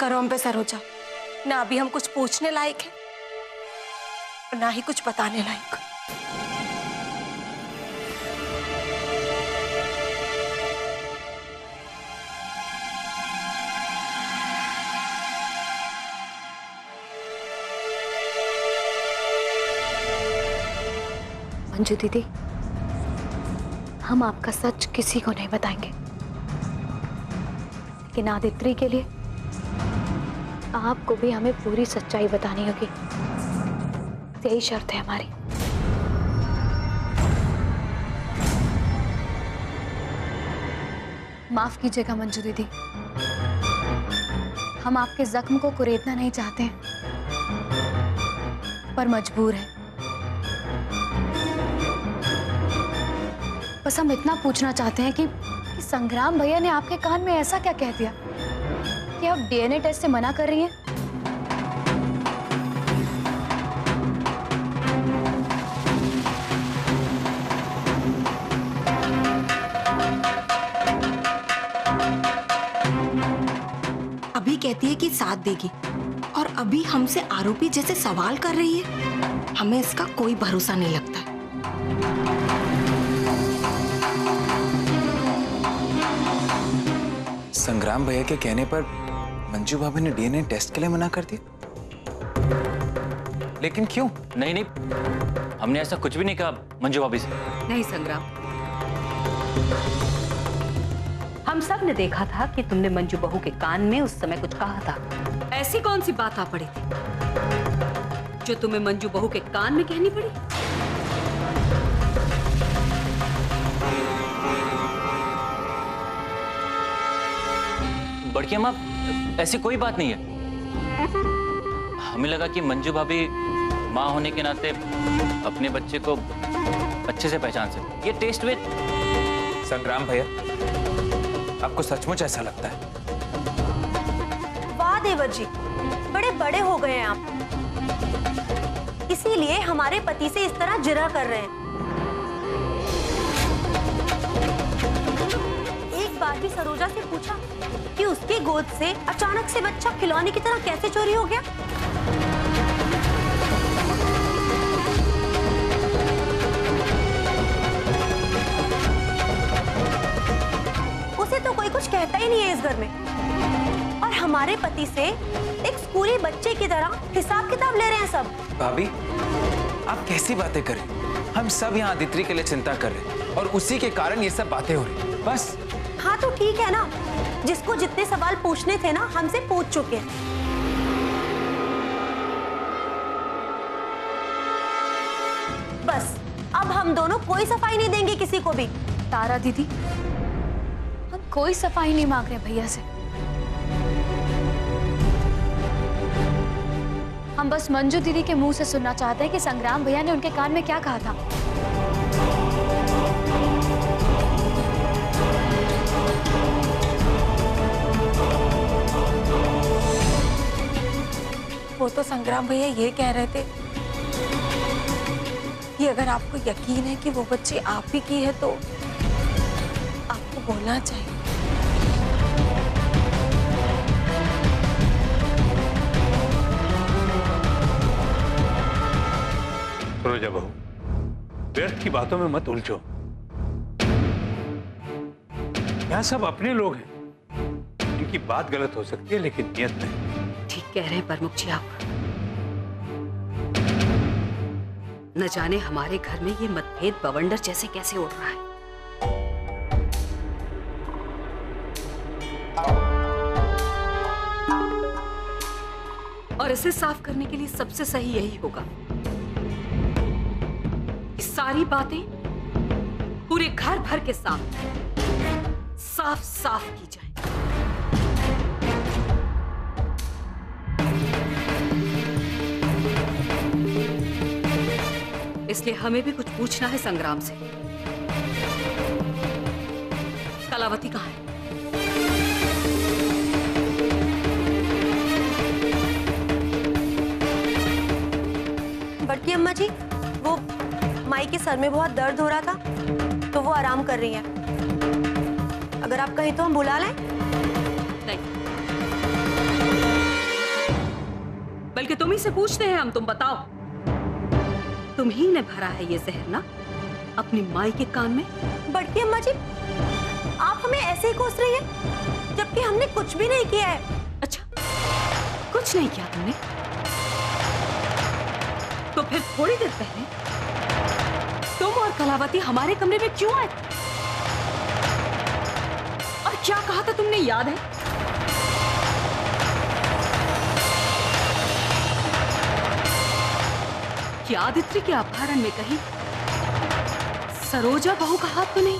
करो हम पे सरोजा। ना अभी हम कुछ पूछने लायक हैं और ना ही कुछ बताने लायक। मंजू दीदी, हम आपका सच किसी को नहीं बताएंगे, लेकिन आदित्रि के लिए आपको भी हमें पूरी सच्चाई बतानी होगी। यही शर्त है हमारी। माफ कीजिएगा मंजू दीदी, हम आपके जख्म को कुरेदना नहीं चाहते हैं, पर मजबूर हैं। बस हम इतना पूछना चाहते हैं कि संग्राम भैया ने आपके कान में ऐसा क्या कह दिया कि आप डीएनए टेस्ट से मना कर रही हैं? अभी कहती है कि साथ देगी और अभी हमसे आरोपी जैसे सवाल कर रही है। हमें इसका कोई भरोसा नहीं लगता है। संग्राम भैया के कहने पर मंजू भाभी ने डीएनए टेस्ट के लिए मना कर दिया, लेकिन क्यों? नहीं नहीं, हमने ऐसा कुछ भी नहीं कहा मंजू भाभी से। नहीं संग्राम, हम सब ने देखा था कि तुमने मंजू बहू के कान में उस समय कुछ कहा था। ऐसी कौन सी बात आ पड़ी थी जो तुम्हें मंजू बहू के कान में कहनी पड़ी? बड़की अम्मा, ऐसी कोई बात नहीं है। हमें लगा कि मंजू भाभी माँ होने के नाते अपने बच्चे को अच्छे से पहचान सकती। ये टेस्ट में। संग्राम भैया, आपको सचमुच ऐसा लगता है? वाह देवर जी, बड़े बड़े हो गए हैं आप, इसीलिए हमारे पति से इस तरह जिरह कर रहे हैं। एक बार भी सरोजा से पूछा कि उसकी गोद से अचानक से बच्चा खिलौने की तरह कैसे चोरी हो गया? उसे तो कोई कुछ कहता ही नहीं है इस घर में, और हमारे पति से एक स्कूली बच्चे की तरह हिसाब किताब ले रहे हैं सब। भाभी, आप कैसी बातें कर रही? हम सब यहाँ आदित्रि के लिए चिंता कर रहे हैं और उसी के कारण ये सब बातें हो रही। बस। हाँ तो ठीक है ना, जिसको जितने सवाल पूछने थे ना हमसे पूछ चुके हैं। बस अब हम दोनों कोई सफाई नहीं देंगे किसी को भी। तारा दीदी, हम कोई सफाई नहीं मांग रहे भैया से। हम बस मंजू दीदी के मुंह से सुनना चाहते हैं कि संग्राम भैया ने उनके कान में क्या कहा था। वो तो संग्राम भैया ये कह रहे थे कि अगर आपको यकीन है कि वो बच्ची आप ही की है तो आपको बोलना चाहिए। सरोजा बहू, व्यर्थ की बातों में मत उलझो। यहाँ सब अपने लोग हैं, इनकी बात गलत हो सकती है लेकिन नियत नहीं। ठीक कह रहे हैं प्रमुख जी आप। न जाने हमारे घर में ये मतभेद बवंडर जैसे कैसे उड़ रहा है। और इसे साफ करने के लिए सबसे सही यही होगा कि सारी बातें पूरे घर भर के सामने साफ साफ की जाए। इसलिए हमें भी कुछ पूछना है संग्राम से। कलावती कहाँ है? बड़की अम्मा जी, वो माई के सर में बहुत दर्द हो रहा था तो वो आराम कर रही है। अगर आप कहें तो हम बुला लें? नहीं, बल्कि तुम ही से पूछते हैं हम, तुम बताओ। तुम ही ने भरा है ये जहर ना अपनी माई के कान में। बड़की अम्मा जी, आप हमें ऐसे ही कोस रही है जबकि हमने कुछ भी नहीं किया है। अच्छा, कुछ नहीं किया तुमने? तो फिर थोड़ी देर पहले तुम और कलावती हमारे कमरे में क्यों आए और क्या कहा था तुमने, याद है? क्या आदित्य के अपहरण में कहीं सरोजा बहू का हाथ तो नहीं?